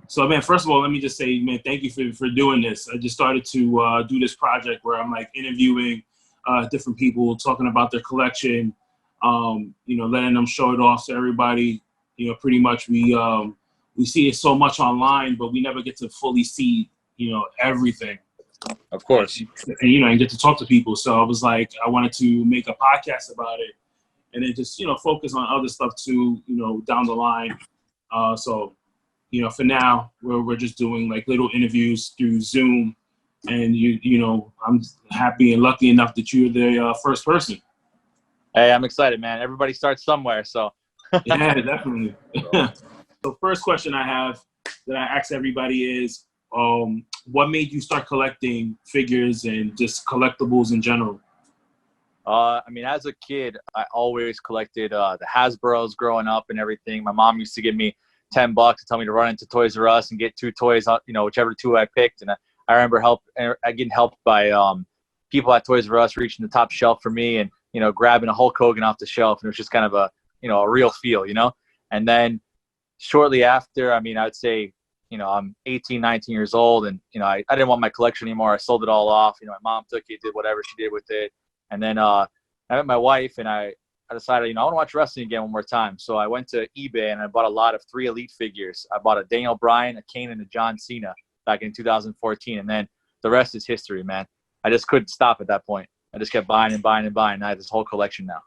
So, man, first of all, let me just say, man, thank you for doing this. I just started to do this project where I'm like interviewing different people, talking about their collection, letting them show it off to everybody. Pretty much we see it so much online, but we never get to fully see, everything. Of course. And get to talk to people. So I was like, I wanted to make a podcast about it and then just, focus on other stuff too, down the line. So, for now, we're just doing like little interviews through Zoom. And, I'm happy and lucky enough that you're the first person. Hey, I'm excited, man. Everybody starts somewhere, so. Yeah, definitely. So first question I have that I ask everybody is, what made you start collecting figures and just collectibles in general? As a kid, I always collected the Hasbros growing up and everything. My mom used to give me $10 and tell me to run into Toys R Us and get 2 toys, whichever 2 I picked. And I remember getting helped by people at Toys R Us reaching the top shelf for me and, grabbing a Hulk Hogan off the shelf. And it was just kind of a real feel, And then shortly after, I'd say, I'm 18, 19 years old and, I didn't want my collection anymore. I sold it all off. My mom took it, did whatever she did with it. And then I met my wife and I decided, I want to watch wrestling again one more time. So I went to eBay and I bought a lot of 3 Elite figures. I bought a Daniel Bryan, a Kane, and a John Cena back in 2014. And then the rest is history, man. I just couldn't stop at that point. I just kept buying and buying and buying. I have this whole collection now.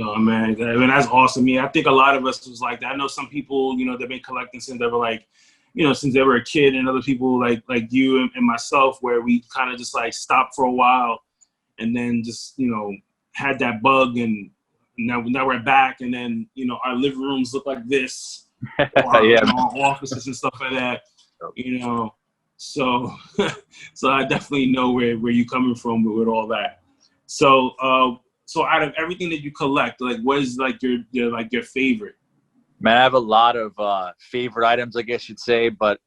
Oh, man. That's awesome. Yeah, I think a lot of us was like that. I know some people, they've been collecting since they were like, since they were a kid, and other people like you and myself, where we kind of just like stopped for a while and then just, had that bug and now we're back. And then, our living rooms look like this. Our, yeah. Our offices and stuff like that, So, so I definitely know where you're coming from with all that. So, so out of everything that you collect, like what is like your favorite? Man, I have a lot of favorite items, I guess you'd say, but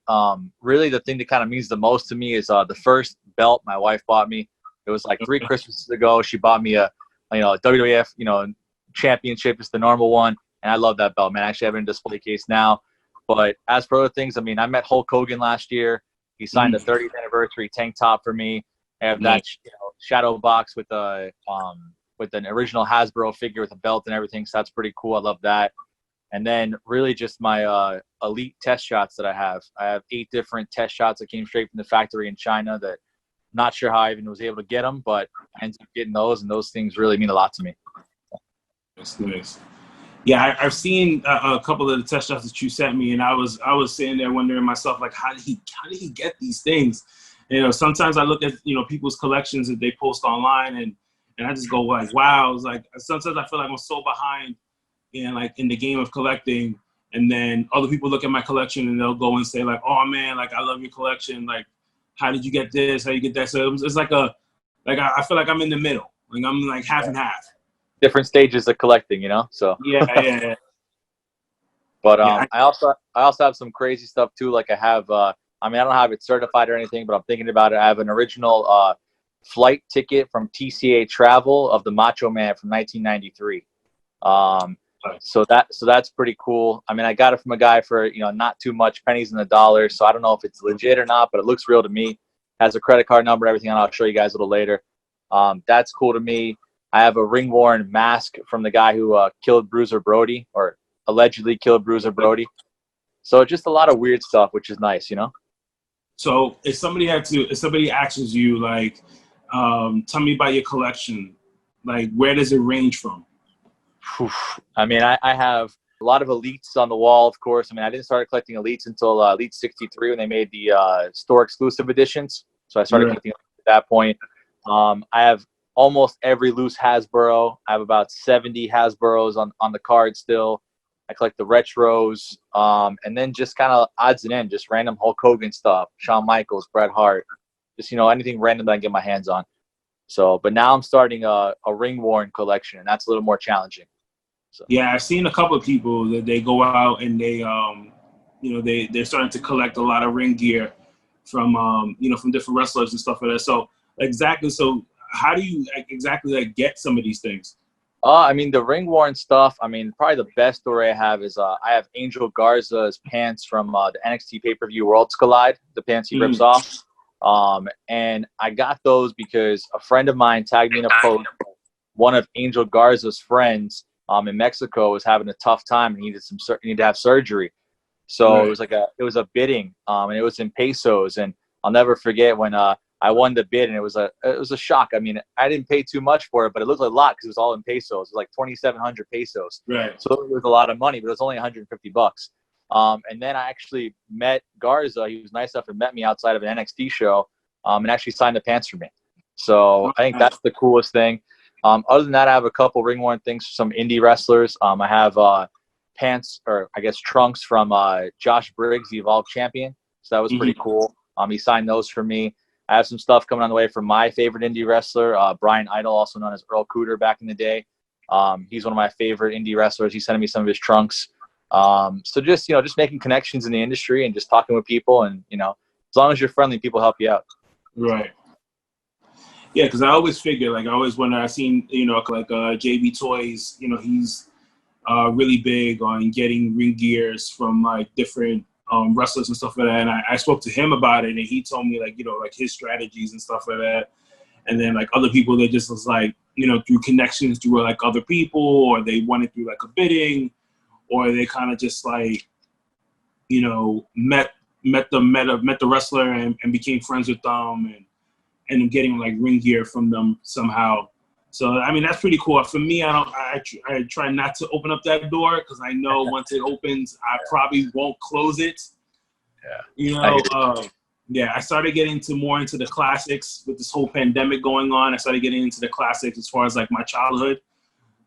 really the thing that kind of means the most to me is the first belt my wife bought me. It was like 3 Christmases ago. She bought me a WWF, championship. It's the normal one, and I love that belt, man. I actually have it in a display case now. But as for other things, I met Hulk Hogan last year. He signed a 30th anniversary tank top for me. I have that shadow box with an original Hasbro figure with a belt and everything, so that's pretty cool. I love that. And then really just my elite test shots that I have. I have 8 different test shots that came straight from the factory in China that I'm not sure how I even was able to get them, but I ended up getting those, and those things really mean a lot to me. That's nice. Yeah, I've seen a couple of the test shots that you sent me, and I was sitting there wondering myself, like, how did he get these things? Sometimes I look at people's collections that they post online, and I just go like, wow. It's like sometimes I feel like I'm so behind in the game of collecting, and then other people look at my collection and they'll go and say like, oh man, like I love your collection. Like, how did you get this? How you get that? So it's like I feel like I'm in the middle. Like I'm like half and half. Different stages of collecting, So yeah. But I also have some crazy stuff too. Like I have, I don't have it certified or anything, but I'm thinking about it. I have an original flight ticket from TCA Travel of the Macho Man from 1993. So that's pretty cool. I got it from a guy for not too much, pennies in the dollar. So I don't know if it's legit or not, but it looks real to me. Has a credit card number, everything, and I'll show you guys a little later. That's cool to me. I have a ring-worn mask from the guy who killed Bruiser Brody, or allegedly killed Bruiser Brody. So just a lot of weird stuff, which is nice, So if somebody asks you like, tell me about your collection, like where does it range from? I have a lot of Elites on the wall, of course. I didn't start collecting Elites until Elite 63 when they made the store exclusive editions. So I started collecting at that point. I have almost every loose Hasbro. I have about 70 Hasbros on the card still. I collect the retros, and then just kind of odds and ends, just random Hulk Hogan stuff, Shawn Michaels, Bret Hart, just anything random that I can get my hands on. So, but now I'm starting a ring-worn collection, and that's a little more challenging. So. Yeah, I've seen a couple of people that they go out and they, they're starting to collect a lot of ring gear from, from different wrestlers and stuff like that. So exactly. So how do you exactly get some of these things? I mean, the ring worn stuff. I mean, probably the best story I have is I have Angel Garza's pants from the NXT pay-per-view Worlds Collide. The pants he rips off. And I got those because a friend of mine tagged me in a post. One of Angel Garza's friends in Mexico was having a tough time and he needed to have surgery. So Right. it was a bidding, and it was in pesos. And I'll never forget when I won the bid, and it was a shock. I mean, I didn't pay too much for it, but it looked like a lot because it was all in pesos. It was like 2,700 pesos. Right. So it was a lot of money, but it was only $150. And then I actually met Garza. He was nice enough and met me outside of an NXT show, and actually signed the pants for me. So I think that's the coolest thing. Other than that, I have a couple ring worn things for some indie wrestlers. I have pants, or I guess trunks from Josh Briggs, the Evolved Champion. So that was pretty cool. He signed those for me. I have some stuff coming on the way from my favorite indie wrestler, Brian Idol, also known as Earl Cooter back in the day. He's one of my favorite indie wrestlers. He's sending me some of his trunks. So just making connections in the industry and just talking with people, and as long as you're friendly, people help you out. Right. Yeah, because I always figure, like, I always wonder. I seen like JB Toys. He's really big on getting ring gears from like different wrestlers and stuff like that. And I spoke to him about it, and he told me like his strategies and stuff like that. And then like other people, they just was like through connections through like other people, or they won it through like a bidding, or they kind of just like met the wrestler and became friends with them, and getting like ring gear from them somehow. So I mean, that's pretty cool. For me, I try not to open up that door because I know once it opens, I probably won't close it. Yeah. Yeah, I started getting more into the classics with this whole pandemic going on. I started getting into the classics as far as like my childhood.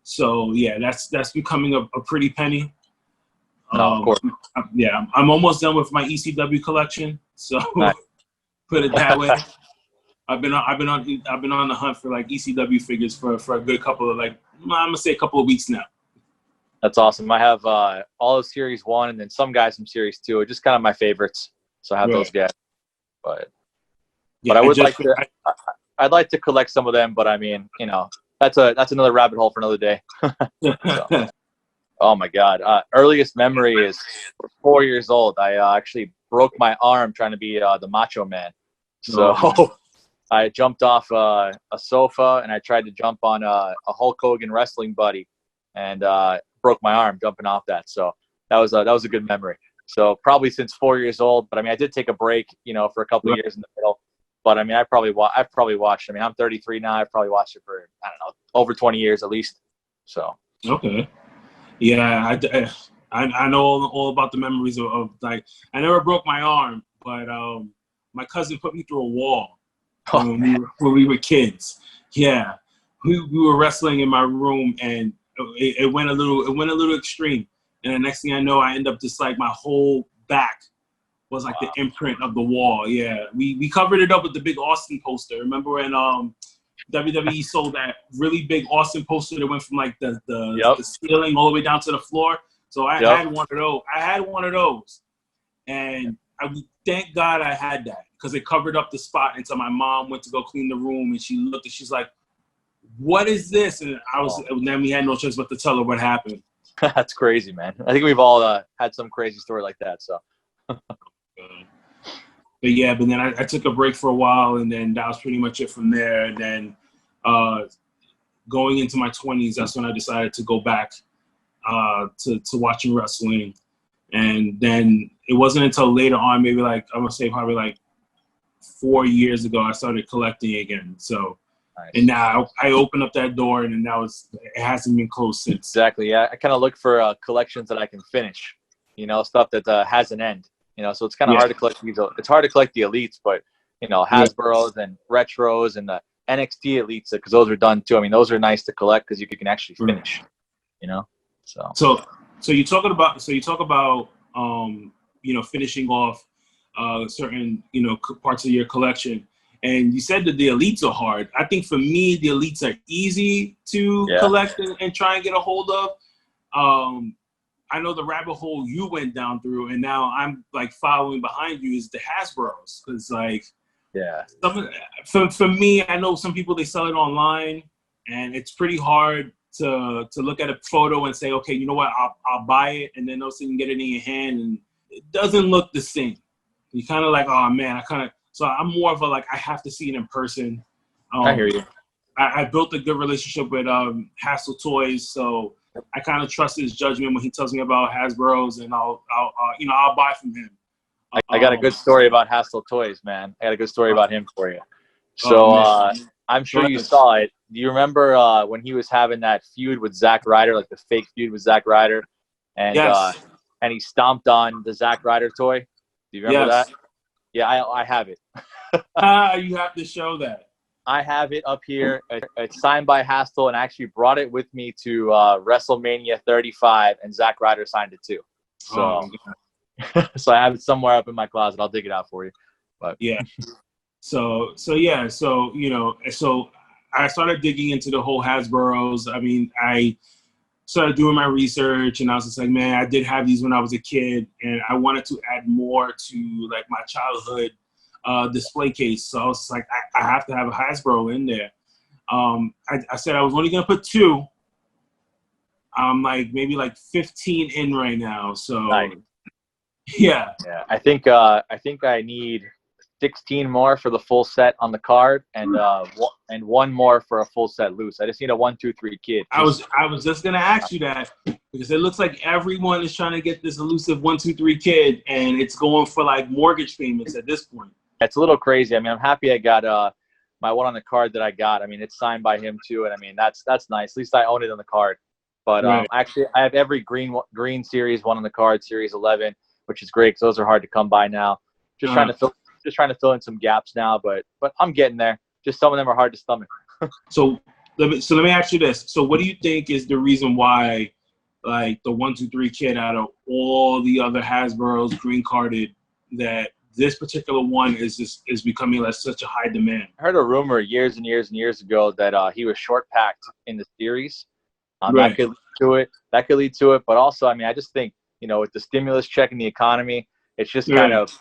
So yeah, that's becoming a pretty penny. Of course. Yeah, I'm almost done with my ECW collection. So Nice. put it that way. I've been on the hunt for like ECW figures for a good couple of I'm gonna say a couple of weeks now. That's awesome. I have all of Series 1 and then some guys from Series 2. Just kind of my favorites. So I have those guys. But I would I'd like to collect some of them, but I mean, that's another rabbit hole for another day. So. Oh my God. Earliest memory is 4 years old. I actually broke my arm trying to be the Macho Man. So I jumped off a sofa and I tried to jump on a Hulk Hogan wrestling buddy, and broke my arm jumping off that. So that was a good memory. So probably since 4 years old, but I mean, I did take a break, for a couple of years in the middle. But I mean, I've probably watched. I mean, I'm 33 now. I've probably watched it for, I don't know, over 20 years at least. So okay, yeah, I know all about the memories of like, I never broke my arm, but my cousin put me through a wall. When we were kids. Yeah, we were wrestling in my room, and it went a little extreme. And the next thing I know, I end up just like my whole back was like the imprint of the wall. Yeah, we covered it up with the big Austin poster. Remember when WWE sold that really big Austin poster that went from like the ceiling all the way down to the floor? So I had one of those, and thank God I had that, because it covered up the spot until my mom went to go clean the room, and she looked and she's like, "What is this?" And then we had no choice but to tell her what happened. That's crazy, man. I think we've all had some crazy story like that. So. But then I took a break for a while, and then that was pretty much it from there. And then going into my 20s, that's when I decided to go back to watching wrestling. And then it wasn't until later on, maybe like I would say probably like 4 years ago, I started collecting again. So, nice. And now I opened up that door, and it hasn't been closed since. Exactly. Yeah, I kind of look for collections that I can finish. Stuff that has an end. So it's kind of hard to collect these. It's hard to collect the elites, but Hasbro's and retros and the NXT elites, because those are done too. I mean, those are nice to collect because you can actually finish. So you talk about finishing off certain parts of your collection, and you said that the elites are hard. I think for me, the elites are easy to collect and try and get a hold of. I know the rabbit hole you went down through, and now I'm like following behind you, is the Hasbro's, because for me, I know some people, they sell it online, and it's pretty hard to look at a photo and say, okay, you know what, I'll buy it, and then also you can get it in your hand and it doesn't look the same. You kind of like, oh man, so I'm more of a like, I have to see it in person. I hear you. I built a good relationship with Hasbro Toys, so I kind of trust his judgment when he tells me about Hasbro's, and I'll buy from him. I got a good story about Hasbro Toys, man. I got a good story about him for you. So I'm sure you saw it. Do you remember when he was having that feud with Zack Ryder, like the fake feud with Zack Ryder, and yes. And he stomped on the Zack Ryder toy? Do you remember that? Yeah, I have it. You have to show that. I have it up here. It's signed by Hasbro, and I actually brought it with me to WrestleMania 35, and Zack Ryder signed it too. So, so I have it somewhere up in my closet. I'll dig it out for you. But yeah. So I started digging into the whole Hasbro's. I mean, I started doing my research, and I was just like, man, I did have these when I was a kid, and I wanted to add more to like my childhood display case. So I was like, I have to have a Hasbro in there. I said I was only gonna put 2. I'm like maybe like 15 in right now. So nice. Yeah. I think I need 16 more for the full set on the card, and 1 more for a full set loose. I just need a 1, 2, 3 kid. I was just gonna ask you that, because it looks like everyone is trying to get this elusive 1, 2, 3 kid, and it's going for like mortgage payments at this point. It's a little crazy. I mean, I'm happy I got my one on the card that I got. I mean, it's signed by him too, and I mean that's nice. At least I own it on the card. But right. Actually, I have every green series one on the card, series 11, which is great because those are hard to come by now. Just trying to fill in some gaps now, but I'm getting there. Just some of them are hard to stomach. So let me ask you this. So what do you think is the reason why, like, the 1, 2, 3 kid out of all the other Hasbro's green carded, that this particular one is becoming like such a high demand? I heard a rumor years and years and years ago that he was short packed in the series. Right. That could lead to it. But also, I mean, I just think, with the stimulus check in the economy, it's just kind of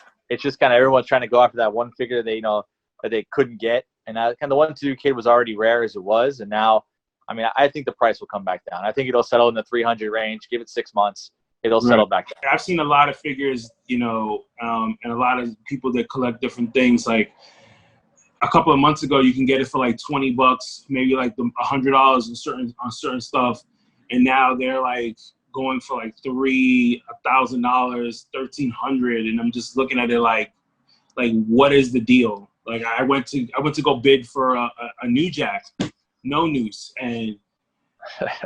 everyone's trying to go after that one figure that they couldn't get, and that kind of 1, 2 kid was already rare as it was, and now, I mean, I think the price will come back down. I think it'll settle in the 300 range. Give it 6 months, it'll settle back down. I've seen a lot of figures, and a lot of people that collect different things. Like a couple of months ago, you can get it for like $20, maybe like $100 on certain stuff, and now they're like going for like $3,000, $1,300, and I'm just looking at it like what is the deal? Like I went to go bid for a new jack, no noose, and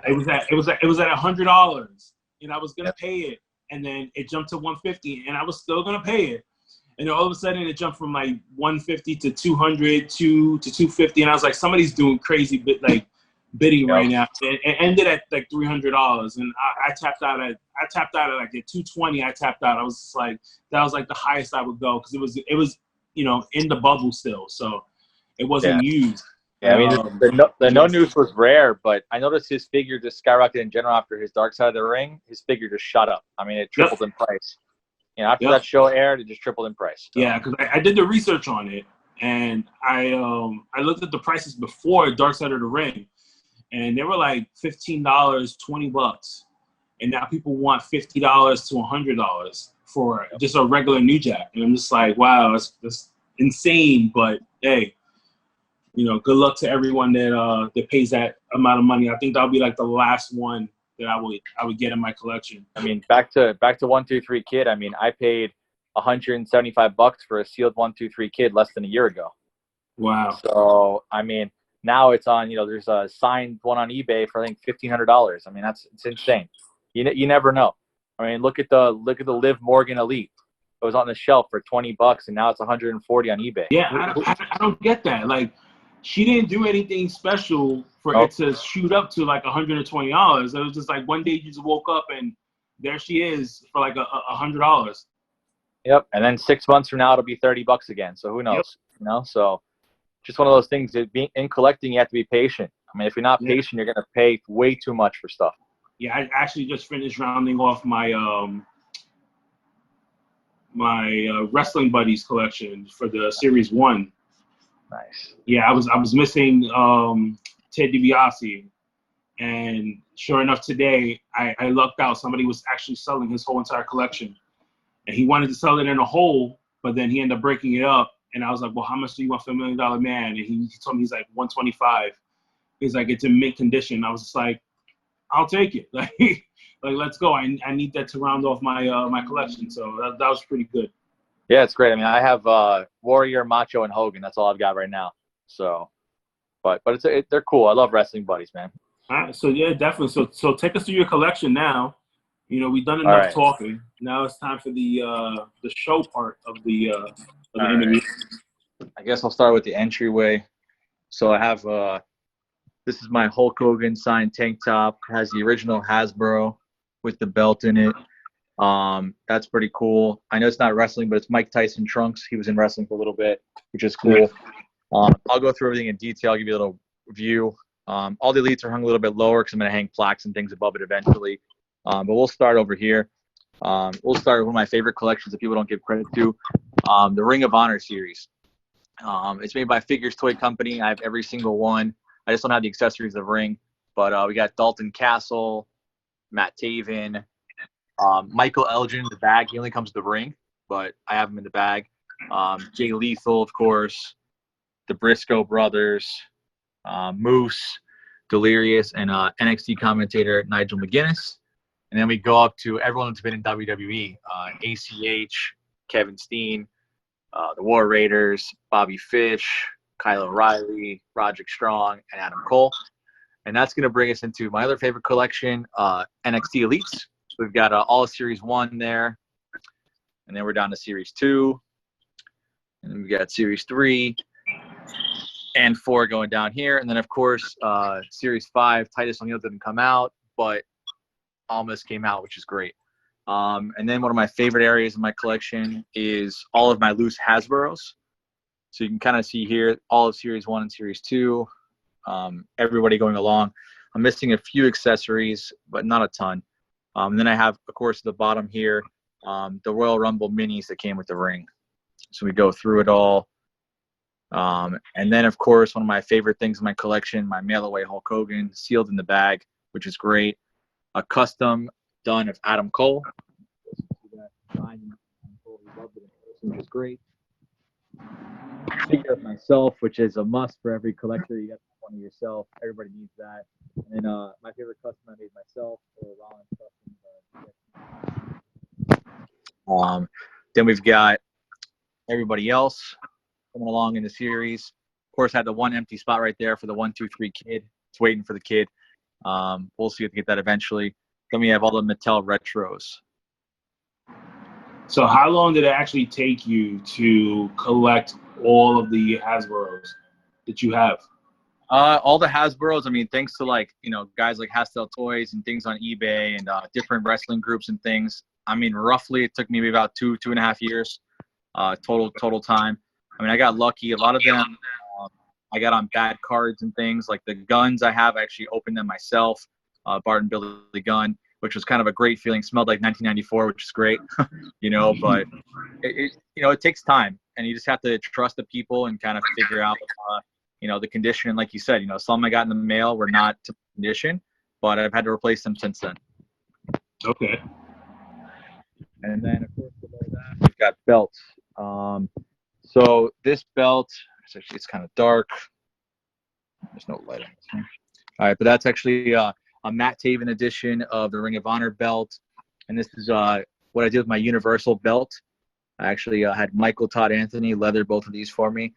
it was at $100, and I was gonna pay it, and then it jumped to $150, and I was still gonna pay it, and then all of a sudden it jumped from like $150 to $200 to $250, and I was like, somebody's doing crazy bidding right now. It ended at like $300, and I tapped out at like at $220. I tapped out. I was just like, that was like the highest I would go, because it was in the bubble still, so it wasn't used. Yeah, I mean, the no noose was rare, but I noticed his figure just skyrocketed in general after his Dark Side of the Ring. His figure just shot up. I mean, it tripled in price. After that show aired, it just tripled in price. So. Yeah, because I did the research on it, and I looked at the prices before Dark Side of the Ring, and they were like $15, $20, and now people want $50 to $100 for just a regular New Jack, and I'm just like, wow, that's insane. But hey, good luck to everyone that pays that amount of money. I think that'll be like the last one that I would get in my collection. I mean, back to 1, 2, 3 kid. I mean, I paid $175 for a sealed 1, 2, 3 kid less than a year ago. Wow. So I mean, now it's on. There's a signed one on eBay for I think $1,500. I mean, it's insane. You never know. I mean, look at the Liv Morgan Elite. It was on the shelf for $20, and now it's $140 on eBay. Yeah, I don't get that. Like, she didn't do anything special for it to shoot up to like $120. It was just like one day you just woke up and there she is for like $100. Yep, and then 6 months from now it'll be $30 again. So who knows? Yep. So just one of those things that in collecting you have to be patient. I mean, if you're not patient, you're gonna pay way too much for stuff. Yeah, I actually just finished rounding off my Wrestling Buddies collection for the Series 1. Nice. Yeah, I was missing Ted DiBiase, And sure enough, today I lucked out. Somebody was actually selling his whole entire collection, and he wanted to sell it in a whole, but then he ended up breaking it up. And I was like, well, how much do you want for $1 Million Man? And he told me he's like 125. He's like, it's in mint condition. I was just like, I'll take it. Like let's go. I need that to round off my my collection. So that was pretty good. Yeah, it's great. I mean, I have Warrior, Macho, and Hogan. That's all I've got right now. So, but they're cool. I love wrestling buddies, man. All right, so yeah, definitely. So take us through your collection now. You know, we've done enough talking. Now it's time for the show part of the interview. I guess I'll start with the entryway. So I have this is my Hulk Hogan signed tank top. It has the original Hasbro with the belt in it. That's pretty cool. I know it's not wrestling, but it's Mike Tyson trunks. He was in wrestling for a little bit, which is cool. I'll go through everything in detail. I'll give you a little view. All the Elites are hung a little bit lower because I'm going to hang plaques and things above it eventually. But we'll start over here. We'll start with one of my favorite collections that people don't give credit to, the Ring of Honor series. It's made by Figures Toy Company. I have every single one. I just don't have the accessories of Ring. But we got Dalton Castle, Matt Taven, Michael Elgin in the bag. He only comes with the ring, but I have him in the bag. Jay Lethal, of course, the Briscoe brothers, Moose, Delirious, and NXT commentator Nigel McGuinness. And then we go up to everyone that's been in WWE, ACH, Kevin Steen, the War Raiders, Bobby Fish, Kyle O'Reilly, Roderick Strong, and Adam Cole. And that's going to bring us into my other favorite collection, NXT Elites. We've got all of Series 1 there. And then we're down to Series 2. And then we got Series 3 and 4 going down here. And then, of course, Series 5, Titus O'Neil didn't come out, but almost came out, which is great. And then one of my favorite areas of my collection is all of my loose Hasbros. So you can kind of see here all of Series 1 and Series 2, everybody going along. I'm missing a few accessories, but not a ton. And then I have, of course, at the bottom here, the Royal Rumble minis that came with the ring. So we go through it all. And then, of course, one of my favorite things in my collection, my mail-away Hulk Hogan, sealed in the bag, which is great. A custom done of Adam Cole. Which is great. Figure of myself, which is a must for every collector. You got one of yourself. Everybody needs that. And then my favorite custom I made myself, or Rollins custom. Then we've got everybody else coming along in the series. Of course, I had the one empty spot right there for the 1, 2, 3 kid. It's waiting for the kid. We'll see if we get that eventually. Then we have all the Mattel retros. So how long did it actually take you to collect all of the Hasbros that you have? All the Hasbros, I mean, thanks to guys like Hastel Toys and things on eBay and different wrestling groups and things. I mean, roughly it took me maybe about 2.5 years total time. I mean, I got lucky. A lot of them I got on bad cards and things. Like the guns I have, I actually opened them myself. Bart and Billy Gunn, which was kind of a great feeling. Smelled like 1994, which is great, but it takes time, and you just have to trust the people and kind of figure out, the condition. And like you said, some I got in the mail were not to condition, but I've had to replace them since then. Okay. And then, of course, below that, we've got belts. So this belt, it's kind of dark. There's no light on this one. All right, but that's actually a Matt Taven edition of the Ring of Honor belt. And this is what I did with my Universal belt. I actually had Michael Todd Anthony leather both of these for me.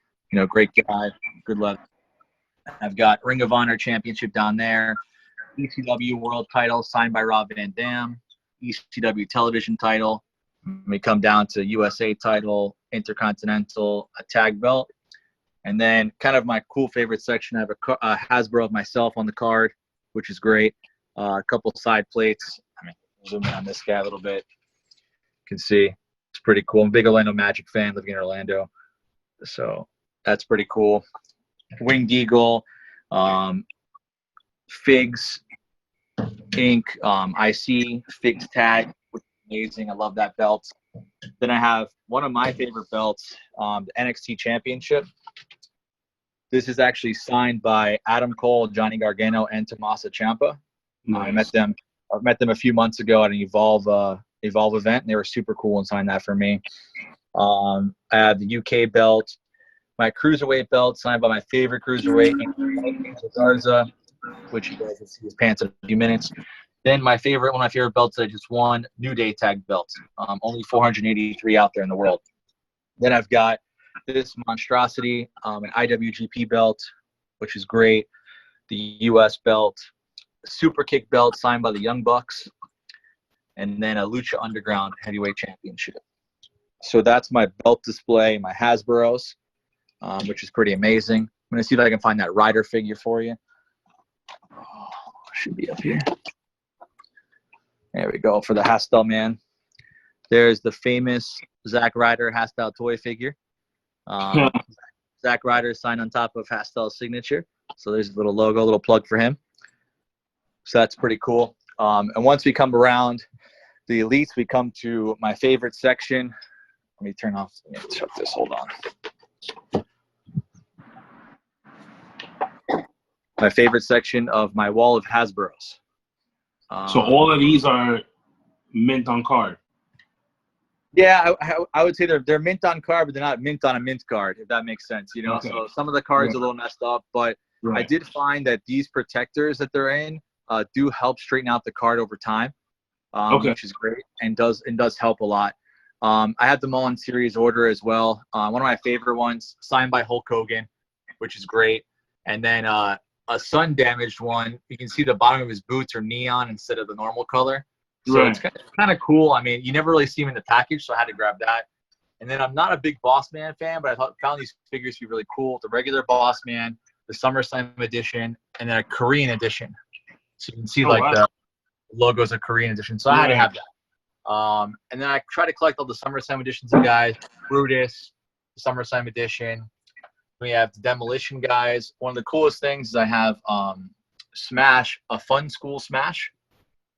Great guy, good leather. I've got Ring of Honor Championship down there. ECW World title signed by Rob Van Dam. ECW television title. We come down to USA title, Intercontinental, a tag belt. And then kind of my cool favorite section, I have a Hasbro of myself on the card, which is great. A couple side plates. I mean, zoom in on this guy a little bit. You can see it's pretty cool. I'm a big Orlando Magic fan living in Orlando. So that's pretty cool. Winged Eagle, Figs, Inc. IC, Figs tag, which is amazing. I love that belt. Then I have one of my favorite belts, the NXT Championship. This is actually signed by Adam Cole, Johnny Gargano, and Tommaso Ciampa. Nice. I met them a few months ago at an Evolve event, and they were super cool and signed that for me. I have the UK belt, my cruiserweight belt signed by my favorite cruiserweight, Garza, which you guys will see his pants in a few minutes. Then one of my favorite belts that I just won, New Day tag belts. Only 483 out there in the world. Then I've got this monstrosity, an IWGP belt, which is great. The US belt, super kick belt signed by the Young Bucks, and then a Lucha Underground Heavyweight Championship. So that's my belt display, my Hasbro's, which is pretty amazing. I'm going to see if I can find that Ryder figure for you. Oh, should be up here. There we go for the Hastel man. There's the famous Zack Ryder Hastel toy figure. Zack Ryder signed on top of Hastel's signature. So there's a little logo, a little plug for him. So that's pretty cool. And once we come around the Elites, we come to my favorite section. Let me turn off. Let me shut this. Hold on. My favorite section of my wall of Hasbro's. So all of these are mint on card. Yeah, I would say they're mint on card, but they're not mint on a mint card, if that makes sense. You know, Okay. So some of the cards are a little messed up, but I did find that these protectors that they're in do help straighten out the card over time, which is great and does help a lot. I have them all in series order as well. One of my favorite ones, signed by Hulk Hogan, which is great. And then a sun damaged one, you can see the bottom of his boots are neon instead of the normal color. So it's kind of cool. I mean, you never really see him in the package, so I had to grab that. And then I'm not a big Boss Man fan, but I found these figures to be really cool. The regular Boss Man, the SummerSlam edition, and then a Korean edition. So you can see the logos of Korean edition. So I had to have that. And then I try to collect all the SummerSlam editions of guys. Brutus, the SummerSlam edition. We have the Demolition guys. One of the coolest things is I have Smash, a Fun School Smash.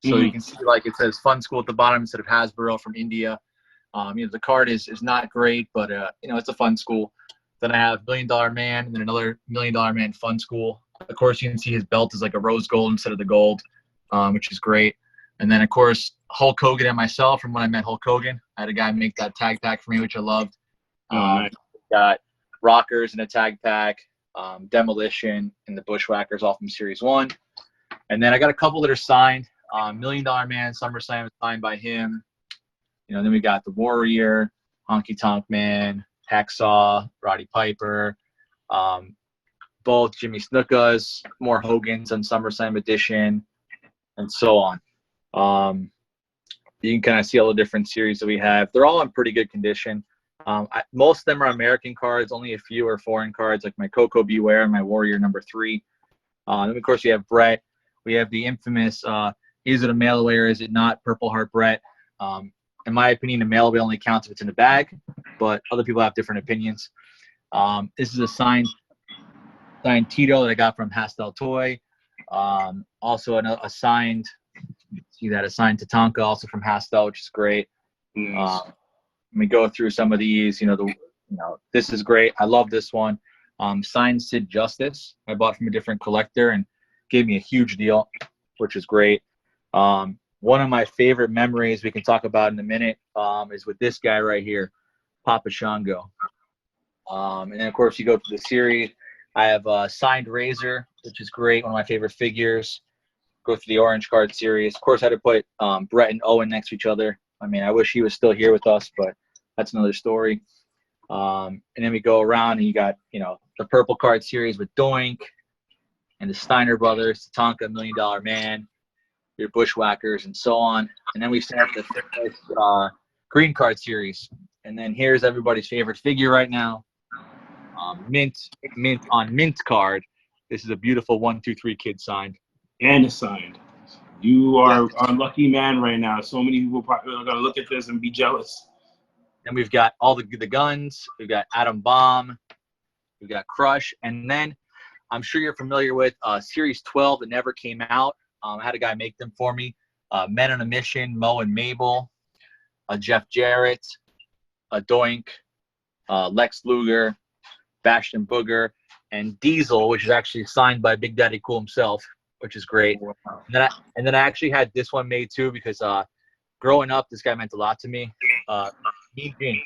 So you can see it says Fun School at the bottom instead of Hasbro from India. The card is not great, but it's a fun school. Then I have $1 Million Man and then another $1 Million Man Fun School. Of course, you can see his belt is like a rose gold instead of the gold, which is great. And then, of course, Hulk Hogan and myself from when I met Hulk Hogan. I had a guy make that tag pack for me, which I loved. Nice. Got Rockers in a tag pack, Demolition, and the Bushwhackers all from Series 1. And then I got a couple that are signed. $1 Million Man, SummerSlam is signed by him. Then we got the Warrior, Honky Tonk Man, Hacksaw, Roddy Piper, both Jimmy Snukas, more Hogans on SummerSlam edition, and so on. You can kind of see all the different series that we have. They're all in pretty good condition. Most of them are American cards. Only a few are foreign cards, like my Coco Beware and my Warrior number 3. Then, of course, we have Bret. We have the infamous is it a mail away or is it not? Purple Heart Bret. In my opinion, a mail away only counts if it's in the bag, but other people have different opinions. This is a signed Tito that I got from Hastel Toy. Also a signed Tatanka, also from Hastel, which is great. Nice. Let me go through some of these. This is great. I love this one. Signed Sid Justice. I bought from a different collector and gave me a huge deal, which is great. One of my favorite memories we can talk about in a minute is with this guy right here, Papa Shango. And then, of course, you go to the series. I have signed Razor, which is great, one of my favorite figures. Go through the orange card series. Of course, I had to put Bret and Owen next to each other. I mean, I wish he was still here with us, but that's another story. And then we go around, and you got, the purple card series with Doink and the Steiner brothers, Tatanka, $1 Million Man, your Bushwhackers, and so on. And then we start the green card series. And then here's everybody's favorite figure right now. Mint on mint card. This is a beautiful 1-2-3 kid signed. And it's signed. You are a lucky man right now. So many people probably are going to look at this and be jealous. And we've got all the guns. We've got Atom Bomb. We've got Crush. And then I'm sure you're familiar with Series 12 that never came out. I had a guy make them for me. Men on a Mission, Mo and Mabel, Jeff Jarrett, Doink, Lex Luger, Bastion Booger, and Diesel, which is actually signed by Big Daddy Cool himself, which is great. And then I actually had this one made too because growing up, this guy meant a lot to me. Mean Gene.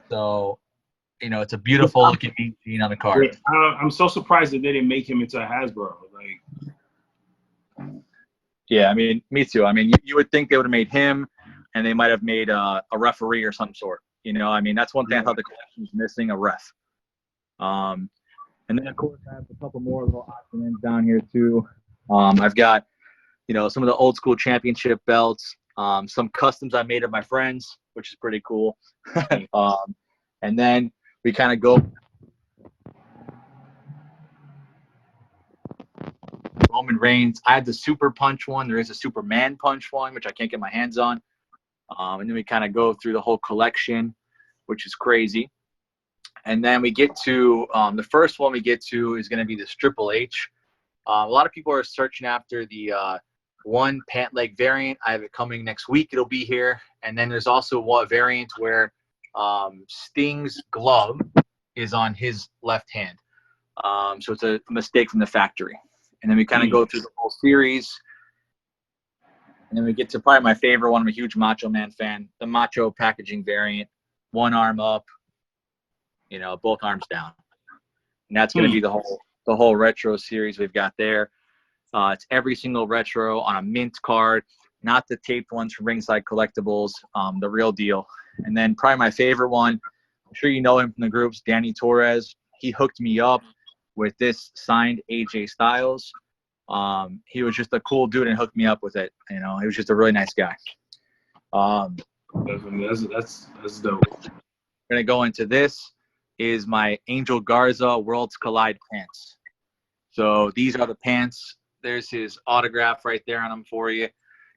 So, you know, it's a beautiful looking Mean Gene on the card. I'm so surprised that they didn't make him into a Hasbro. Like, yeah, I mean, me too. I mean, you would think they would have made him, and they might have made a referee or some sort. You know, I mean, that's one thing I thought the collection was missing, a ref. And then, of course, I have a couple more little options down here, too. I've got, you know, some of the old school championship belts, some customs I made of my friends, which is pretty cool. And then we kind of go Roman Reigns. I had the Super Punch one. There is a Superman Punch one, which I can't get my hands on. And then we kind of go through the whole collection, which is crazy. And then we get to the first one we get to is going to be this Triple H. A lot of people are searching after the one pant leg variant. I have it coming next week. It'll be here. And then there's also one variant where Sting's glove is on his left hand. So it's a mistake from the factory. And then we kind of go through the whole series. And then we get to probably my favorite one. I'm a huge Macho Man fan. The Macho packaging variant. One arm up, you know, both arms down. And that's going to be the whole retro series we've got there. It's every single retro on a mint card, not the taped ones from Ringside Collectibles, the real deal. And then probably my favorite one, I'm sure you know him from the groups, Danny Torres. He hooked me up with this signed AJ Styles. He was just a cool dude and hooked me up with it. You know, he was just a really nice guy. That's dope. We're going to go into this is my Angel Garza Worlds Collide pants. So these are the pants. There's his autograph right there on them for you.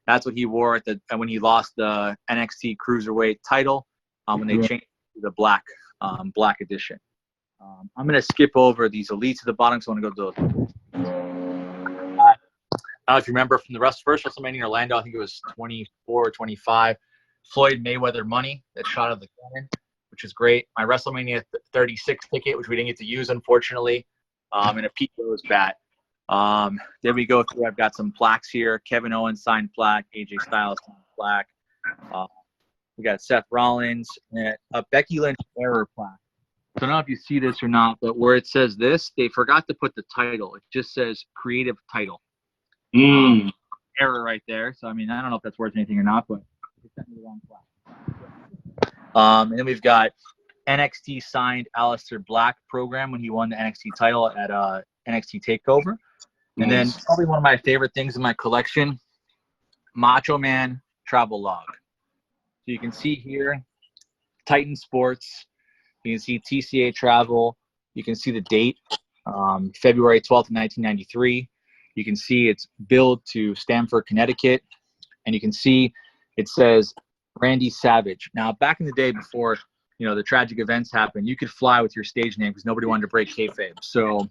That's what he wore when he lost the NXT Cruiserweight title when they changed to the black edition. I'm going to skip over these Elites at the bottom, so I want to go to those. I don't know if you remember from the first WrestleMania in Orlando, I think it was 24 or 25, Floyd Mayweather money that shot out of the cannon, which is great. My WrestleMania 36 ticket, which we didn't get to use, unfortunately, and a Pete Rose bat. Then we go through, I've got some plaques here. Kevin Owens signed plaque, AJ Styles signed plaque. We got Seth Rollins, and a Becky Lynch error plaque. So I don't know if you see this or not, but where it says this, they forgot to put the title. It just says creative title. Error right there. So, I mean, I don't know if that's worth anything or not, but it sent me the wrong plaque. And then we've got NXT signed Aleister Black program when he won the NXT title at NXT TakeOver. And then probably one of my favorite things in my collection, Macho Man Travel Log. So you can see here, Titan Sports. You can see TCA Travel. You can see the date, February 12th, 1993. You can see it's billed to Stamford, Connecticut. And you can see it says Randy Savage. Now, back in the day before, you know, the tragic events happened, you could fly with your stage name because nobody wanted to break kayfabe. So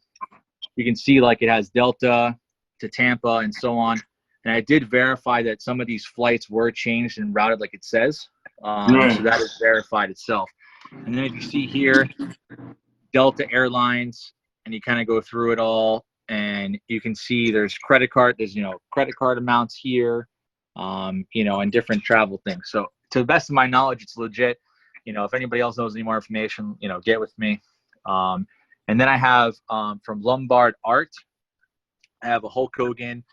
you can see like it has Delta to Tampa and so on. And I did verify that some of these flights were changed and routed like it says. So that is verified itself. And then if you see here, Delta Airlines, and you kind of go through it all, and you can see there's credit card amounts here, you know, and different travel things. So to the best of my knowledge, it's legit. You know, if anybody else knows any more information, you know, get with me. And then I have from Lombard Art, I have a Hulk Hogan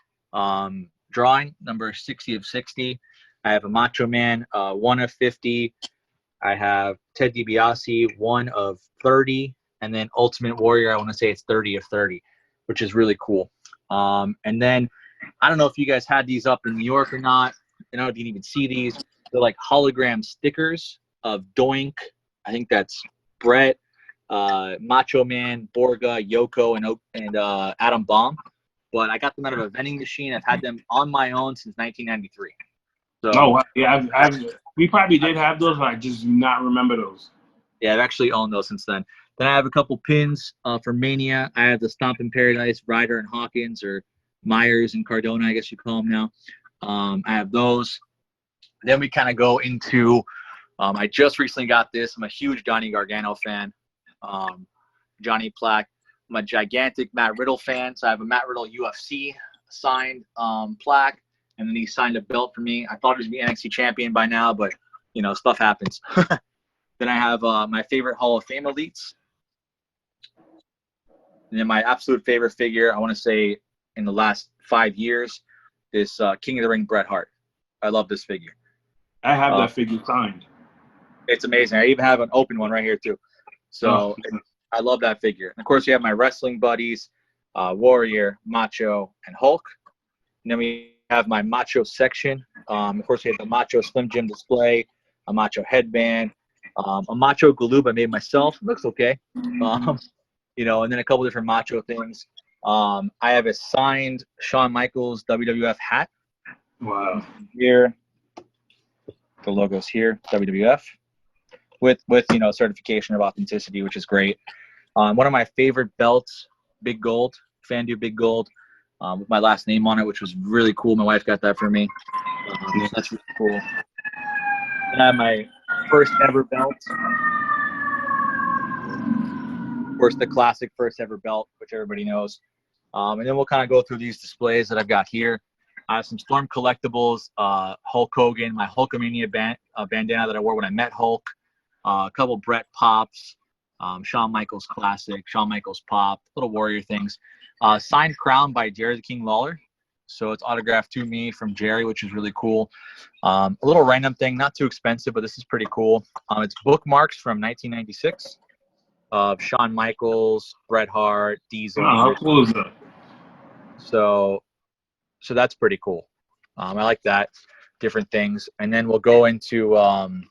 drawing, number 60 of 60. I have a Macho Man 1 of 50. I have Ted DiBiase 1 of 30. And then Ultimate Warrior, I want to say it's 30 of 30, which is really cool. And then I don't know if you guys had these up in New York or not. You know, if you didn't even see these. They're like hologram stickers of Doink. I think that's Bret, Macho Man, Borga, Yoko, and Adam Bomb. But I got them out of a vending machine. I've had them on my own since 1993. So, yeah, we probably did have those, but I just do not remember those. Yeah, I've actually owned those since then. Then I have a couple pins for Mania. I have the Stomp in Paradise, Ryder and Hawkins, or Myers and Cardona, I guess you call them now. I have those. Then we kind of go into, I just recently got this. I'm a huge Johnny Gargano fan. Johnny plaque. I'm a gigantic Matt Riddle fan, so I have a Matt Riddle UFC signed plaque, and then he signed a belt for me. I thought he was going to be NXT champion by now, but, you know, stuff happens. Then I have my favorite Hall of Fame elites. And then my absolute favorite figure, I want to say in the last 5 years, is King of the Ring Bret Hart. I love this figure. I have that figure signed. It's amazing. I even have an open one right here too. So I love that figure. And of course, you have my wrestling buddies, Warrior, Macho, and Hulk. And then we have my Macho section. Of course, we have the Macho Slim Jim display, a Macho headband, a Macho Galoob I made myself. It looks okay. You know, and then a couple different Macho things. I have a signed Shawn Michaels WWF hat. Wow. Here, the logo's here, WWF, with you know, certification of authenticity, which is great. One of my favorite belts, Big Gold, Fandu Big Gold, with my last name on it, which was really cool. My wife got that for me. So that's really cool. And I have my first ever belt. Of course, the classic first ever belt, which everybody knows. And then we'll kind of go through these displays that I've got here. I have some Storm collectibles, Hulk Hogan, my Hulkamania bandana that I wore when I met Hulk, a couple Bret pops, Shawn Michaels classic, Shawn Michaels pop, little Warrior things. Signed crown by Jerry the King Lawler. So it's autographed to me from Jerry, which is really cool. A little random thing, not too expensive, but this is pretty cool. It's bookmarks from 1996 of Shawn Michaels, Bret Hart, Diesel. Oh, how cool is that? So that's pretty cool. I like that, different things. And then we'll go into, you know,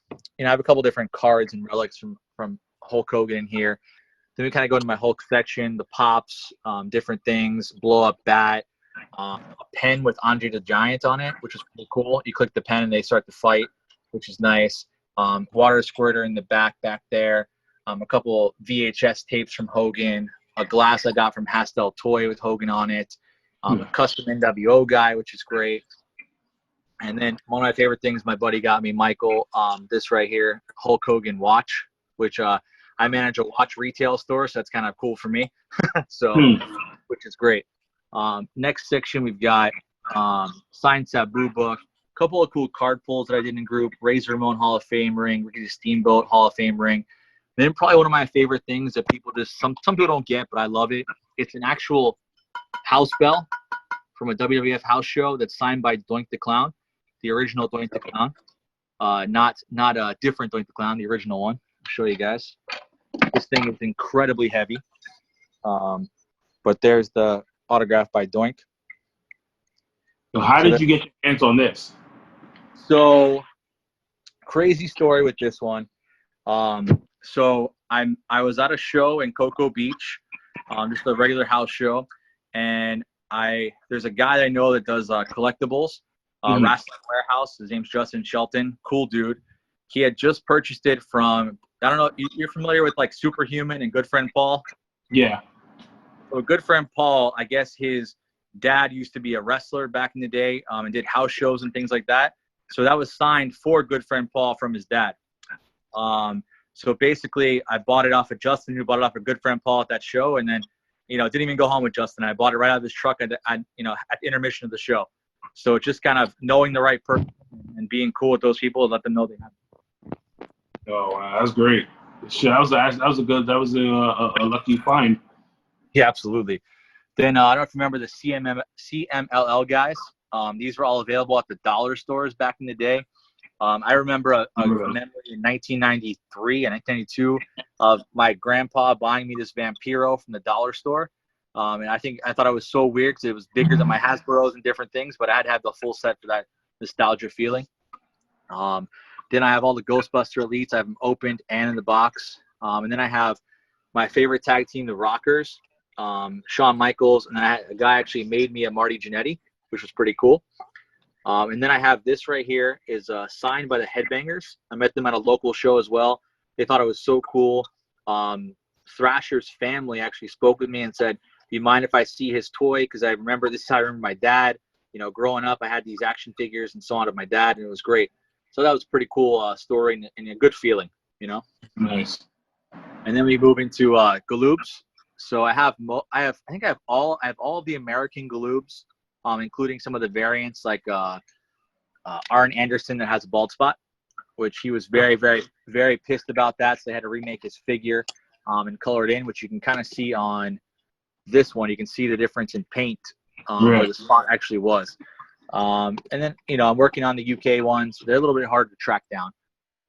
I have a couple different cards and relics from Hulk Hogan in here. Then we kind of go into my Hulk section, the pops, different things, blow up bat, a pen with Andre the Giant on it, which is pretty cool. You click the pen and they start to fight, which is nice. Water squirter in the back there. A couple VHS tapes from Hogan, a glass I got from Hasbro Toy with Hogan on it, a custom NWO guy, which is great. And then one of my favorite things my buddy got me, Michael, this right here, Hulk Hogan watch, which I manage a watch retail store, so that's kind of cool for me. So, which is great. Next section, we've got signed Sabu book, a couple of cool card pulls that I did in group, Razor Ramon Hall of Fame ring, Ricky Steamboat Hall of Fame ring. Then probably one of my favorite things that people just, some people don't get, but I love it. It's an actual house bell from a WWF house show that's signed by Doink the Clown, the original Doink the Clown. Not a different Doink the Clown, the original one. I'll show you guys. This thing is incredibly heavy. But there's the autograph by Doink. So how did you get your hands on this? So, crazy story with this one. So I was at a show in Cocoa Beach, just a regular house show, and there's a guy that I know that does collectibles, Wrestling Warehouse. His name's Justin Shelton, cool dude. He had just purchased it from, I don't know, you're familiar with like Superhuman and Good Friend Paul? Yeah. So Good Friend Paul, I guess his dad used to be a wrestler back in the day, and did house shows and things like that. So that was signed for Good Friend Paul from his dad. So basically, I bought it off of Justin, who bought it off of Good Friend Paul at that show, and then, you know, didn't even go home with Justin. I bought it right out of his truck at you know, at the intermission of the show. So just kind of knowing the right person and being cool with those people, let them know they have it. Oh, wow, that's great. Shit, that was a lucky find. Yeah, absolutely. Then I don't know if you remember the CMLL guys. These were all available at the dollar stores back in the day. I remember a memory in 1993 and 1992 of my grandpa buying me this Vampiro from the dollar store. And I thought it was so weird because it was bigger than my Hasbros and different things, but I had to have the full set for that nostalgia feeling. Then I have all the Ghostbuster Elites. I have them opened and in the box. And then I have my favorite tag team, the Rockers, Shawn Michaels, and then a guy actually made me a Marty Jannetty, which was pretty cool. And then I have this right here is signed by the Headbangers. I met them at a local show as well. They thought it was so cool. Thrasher's family actually spoke with me and said, do you mind if I see his toy? Because I remember, this is how I remember my dad. You know, growing up, I had these action figures and so on of my dad, and it was great. So that was a pretty cool story and a good feeling, you know? Nice. And then we move into Galoobs. So I think I have all of the American Galoobs, including some of the variants like Arn Anderson that has a bald spot, which he was very, very, very pissed about that. So they had to remake his figure and color it in, which you can kind of see on this one. You can see the difference in paint where the spot actually was. And then, I'm working on the UK ones. They're a little bit hard to track down.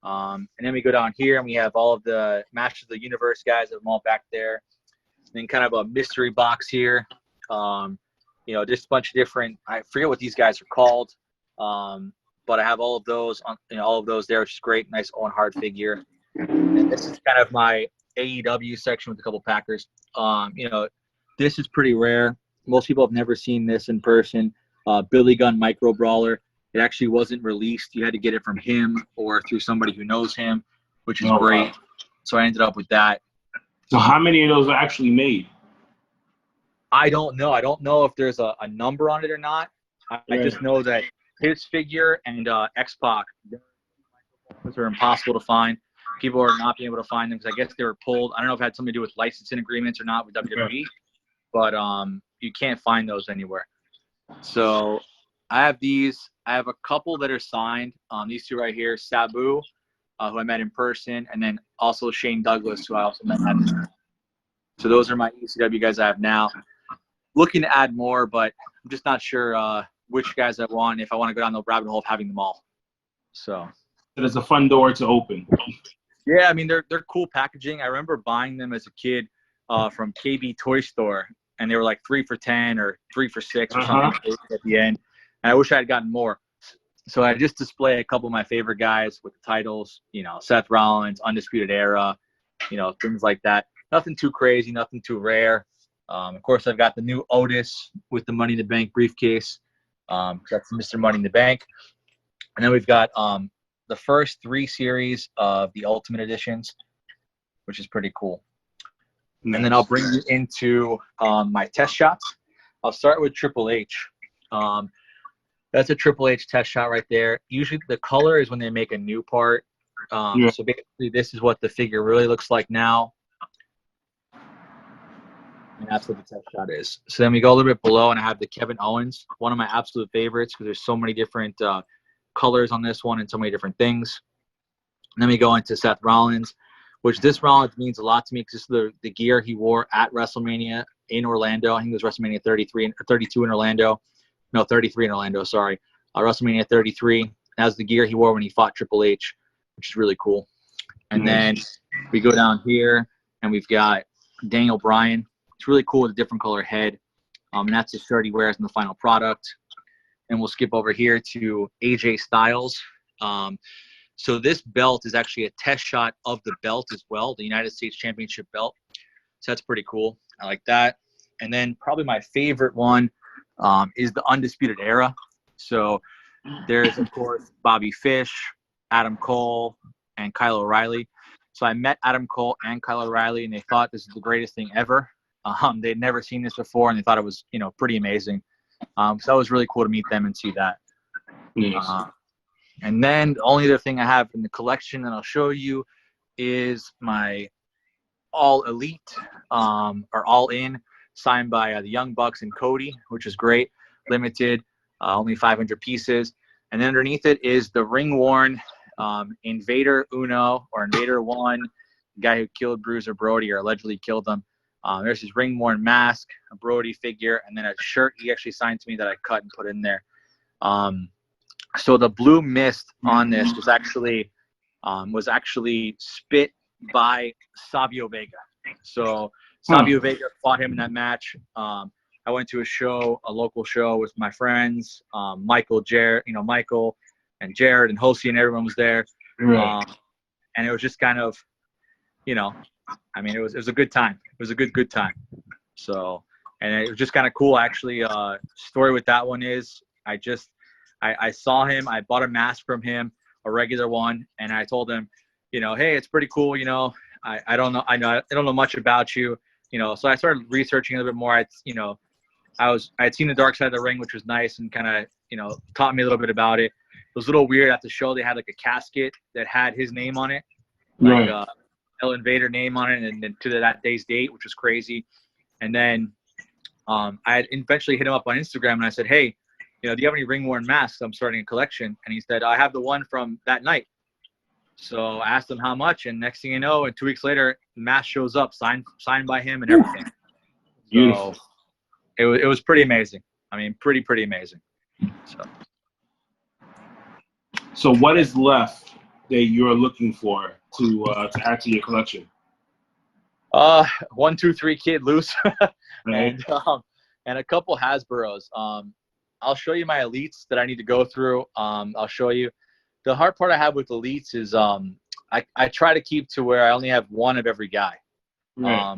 And then we go down here and we have all of the Masters of the Universe guys that are all back there. And then kind of a mystery box here. Just a bunch of different, I forget what these guys are called. But I have all of those there, which is great. Nice Owen Hart figure. And this is kind of my AEW section with a couple Packers. This is pretty rare. Most people have never seen this in person. Billy Gunn Micro Brawler. It actually wasn't released. You had to get it from him or through somebody who knows him, which is great. So I ended up with that. So how many of those are actually made? I don't know. I don't know if there's a number on it or not. I just know that his figure and X-Pac, those are impossible to find. People are not being able to find them because I guess they were pulled. I don't know if it had something to do with licensing agreements or not with WWE, but you can't find those anywhere. So I have these. I have a couple that are signed. These two right here, Sabu, who I met in person, and then also Shane Douglas, who I also met. So those are my ECW guys I have now. Looking to add more, but I'm just not sure which guys I want, if I want to go down the rabbit hole of having them all. So it's a fun door to open. Yeah, I mean, they're cool packaging. I remember buying them as a kid from KB Toy Store, and they were like 3 for $10 or 3 for $6 or something at the end. And I wish I had gotten more. So I just display a couple of my favorite guys with the titles, Seth Rollins, Undisputed Era, things like that. Nothing too crazy, nothing too rare. Of course, I've got the new Otis with the Money in the Bank briefcase. That's Mr. Money in the Bank. And then we've got the first 3 series of the Ultimate Editions, which is pretty cool. Nice. And then I'll bring you into my test shots. I'll start with Triple H. That's a Triple H test shot right there. Usually the color is when they make a new part. So basically this is what the figure really looks like now. And that's what the test shot is. So then we go a little bit below, and I have the Kevin Owens, one of my absolute favorites because there's so many different colors on this one and so many different things. And then we go into Seth Rollins, which this Rollins means a lot to me because this is the gear he wore at WrestleMania in Orlando. I think it was WrestleMania 33 or 32 in Orlando. No, 33 in Orlando, sorry. WrestleMania 33 has the gear he wore when he fought Triple H, which is really cool. And then we go down here, and we've got Daniel Bryan. It's really cool with a different color head. And that's the shirt he wears in the final product. And we'll skip over here to AJ Styles. So this belt is actually a test shot of the belt as well, the United States Championship belt. So that's pretty cool. I like that. And then probably my favorite one is the Undisputed Era. So there's, of course, Bobby Fish, Adam Cole, and Kyle O'Reilly. So I met Adam Cole and Kyle O'Reilly, and they thought this is the greatest thing ever. They'd never seen this before, and they thought it was, pretty amazing. So that was really cool to meet them and see that. Yes. And then the only other thing I have in the collection that I'll show you is my All Elite or All In, signed by the Young Bucks and Cody, which is great. Limited, only 500 pieces. And then underneath it is the ring-worn Invader Uno or Invader 1, the guy who killed Bruiser Brody or allegedly killed him. There's his ring-worn mask, a Brody figure, and then a shirt he actually signed to me that I cut and put in there. So the blue mist on this was actually spit by Savio Vega. So Savio Vega fought him in that match. I went to a local show with my friends, Michael and Jared and Hosey, and everyone was there. Right. And it was just kind of, it was a good time. It was a good time. So, and it was just kind of cool. Actually, story with that one is I saw him. I bought a mask from him, a regular one, and I told him, hey, it's pretty cool. I don't know much about you. So I started researching a little bit more. I had seen the Dark Side of the Ring, which was nice and kind of, taught me a little bit about it. It was a little weird at the show. They had like a casket that had his name on it. Like, El Invader name on it, and then to that day's date, which was crazy. And then I had eventually hit him up on Instagram, and I said, hey, do you have any ring-worn masks? I'm starting a collection. And he said, I have the one from that night. So I asked him how much, and next thing you know, and 2 weeks later, the mask shows up, signed by him and everything. Beautiful. So it was pretty amazing. I mean, pretty amazing. So what is left that you're looking for to add to your collection? 1, 2, 3 Kid Loose, Right. and a couple Hasbros. I'll show you my Elites that I need to go through. I'll show you. The hard part I have with Elites is I try to keep to where I only have one of every guy. Right.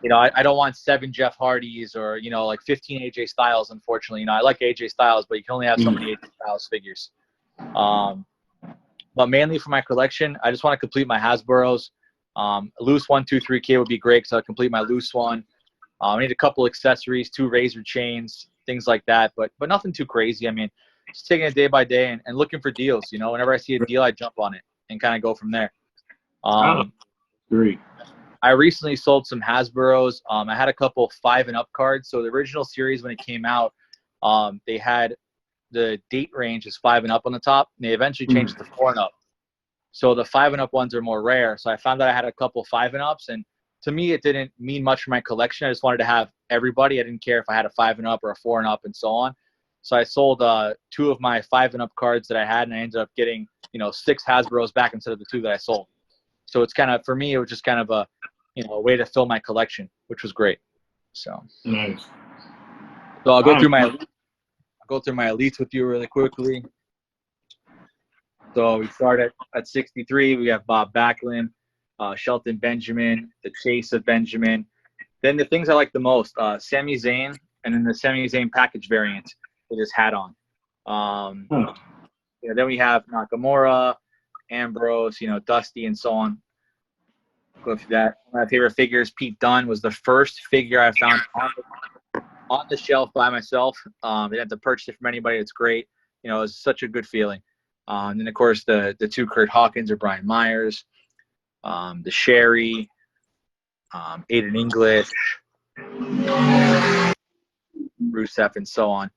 I don't want 7 Jeff Hardys or, like 15 AJ Styles, unfortunately. I like AJ Styles, but you can only have so many AJ Styles figures. But mainly for my collection, I just want to complete my Hasbros. Loose 1, 2, 3K would be great because I'll complete my loose one. I need a couple accessories, 2 razor chains, things like that, but nothing too crazy. I mean, just taking it day by day and looking for deals. Whenever I see a deal, I jump on it and kind of go from there. Great. I recently sold some Hasbros. I had a couple 5 and up cards. So the original series, when it came out, they had the date range is 5 and up on the top, and they eventually changed it to 4 and up. So the 5 and up ones are more rare. So I found that I had a couple 5 and ups, and to me, it didn't mean much for my collection. I just wanted to have everybody. I didn't care if I had a 5 and up or a 4 and up and so on. So I sold 2 of my 5 and up cards that I had, and I ended up getting 6 Hasbros back instead of the 2 that I sold. So it's kind of, for me, it was just kind of a way to fill my collection, which was great. So nice. So I'll go through my Elites with you really quickly. So we start at 63. We have Bob Backlund, Shelton Benjamin, the Chase of Benjamin. Then the things I like the most, Sami Zayn, and then the Sami Zayn package variant with his hat on. Then we have Nakamura, Ambrose, Dusty, and so on. Go through that. One of my favorite figures, Pete Dunne, was the first figure I found on the shelf by myself. I didn't have to purchase it from anybody. It's great. It's such a good feeling. And then, of course, the 2 Kurt Hawkins or Brian Myers, the Sherry, Aiden English, Rusev, and so on.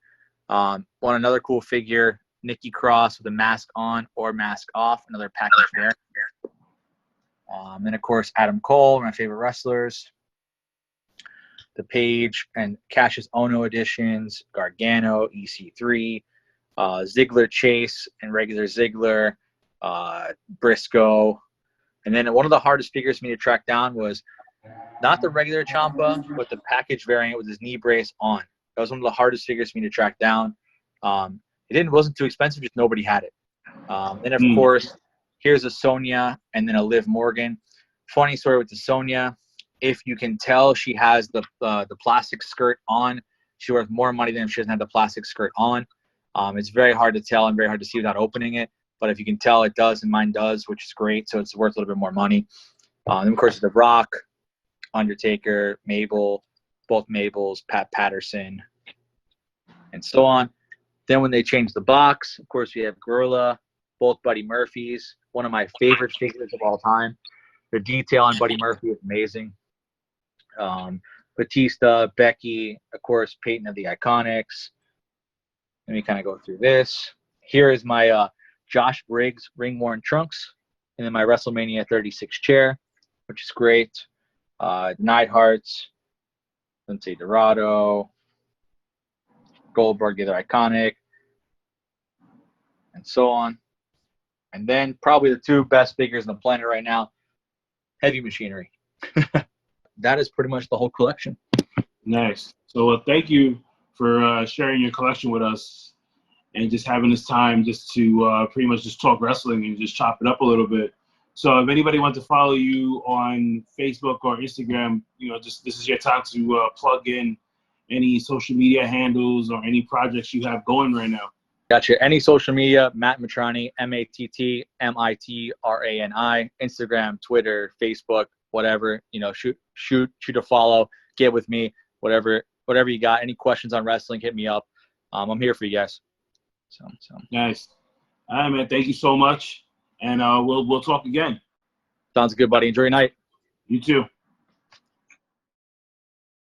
Another cool figure, Nikki Cross with a mask on or mask off, another package there. And, of course, Adam Cole, my favorite wrestlers. The Page and Cassius Ohno editions, Gargano, EC3, Ziggler Chase and regular Ziggler, Briscoe. And then one of the hardest figures for me to track down was not the regular Ciampa, but the package variant with his knee brace on. That was one of the hardest figures for me to track down. It wasn't too expensive, just nobody had it. Then, of course, here's a Sonya and then a Liv Morgan. Funny story with the Sonya. If you can tell she has the plastic skirt on, she worth more money than if she doesn't have the plastic skirt on. It's very hard to tell and very hard to see without opening it. But if you can tell, it does, and mine does, which is great. So it's worth a little bit more money. And, of course, The Rock, Undertaker, Mabel, both Mabels, Pat Patterson, and so on. Then when they changed the box, of course, we have Gorilla, both Buddy Murphys, one of my favorite figures of all time. The detail on Buddy Murphy is amazing. Batista, Becky, of course, Peyton of the Iconics. Let me kind of go through this. Here is my Josh Briggs ring-worn trunks, and then my WrestleMania 36 chair, which is great. Neidhart's, Lindsay Dorado, Goldberg, the other Iconic, and so on. And then probably the 2 best figures on the planet right now, Heavy Machinery. That is pretty much the whole collection. Nice. So thank you for sharing your collection with us and just having this time just to pretty much just talk wrestling and just chop it up a little bit. So if anybody wants to follow you on Facebook or Instagram, this is your time to plug in any social media handles or any projects you have going right now. Gotcha. Any social media, Matt Mitrani, MattMitrani, Instagram, Twitter, Facebook, whatever. Shoot a follow, get with me, whatever you got. Any questions on wrestling, hit me up. I'm here for you guys. So nice. All right, man. Thank you so much, and we'll talk again. Sounds good, buddy. Enjoy your night. You too.